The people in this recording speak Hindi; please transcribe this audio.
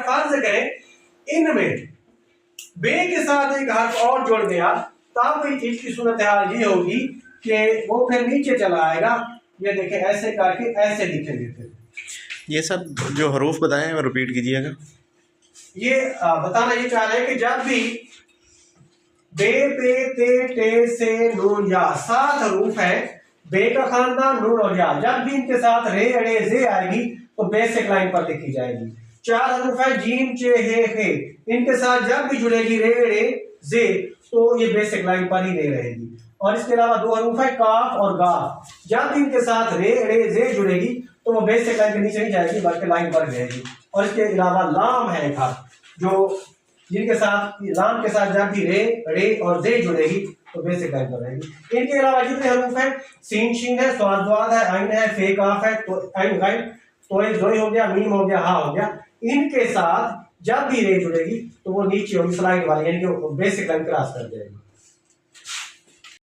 फर्ज करें इनमें बे के साथ एक हर्फ और जुड़ गया, तब इसकी सूरत हाल ये होगी कि वो फिर नीचे चला आएगा। ये देखें ऐसे करके ऐसे लिखेंगे। फिर ये सब जो हरूफ बताए हैं रिपीट कीजिएगा। ये बताना ये चाह रहे हैं कि जब भी बे पे ते टे से नून या 7 हरूफ है, बे का खानदान नून और या, जब भी इनके साथ रे अड़े जे आएगी तो बेसिक लाइन पर लिखी जाएगी। 4 हरूफ है जीम चे हे, इनके साथ जब भी जुड़ेगी रे अड़े जे तो ये बेसिक लाइन पर ही रे रहेगी। और इसके अलावा 2 हरूफ है काफ और गाफ, जब भी इनके साथ रे अड़े जे जुड़ेगी तो वो बेसिक लाइन के नीचे नहीं जाएगी बल्कि लाइन पर रहेगी। और इसके अलावा लाम है एक हर्फ जो जिनके साथ लाम के साथ जब भी रे और जे जुड़ेगी तो बेसिक लाइन पर रहेगी। इनके अलावा जितने हरूफ हैं सीन शीन है, स्वाद द्वाद है, आइन है, फे काफ है, तो आइन गाइन तो जोई हो गया, मीम हो गया, हा हो गया, इनके साथ जब भी रे जुड़ेगी तो वो नीचे होगी स्लाइड वाली, यानी कि बेसिक लाइन क्रॉस कर जाएगी।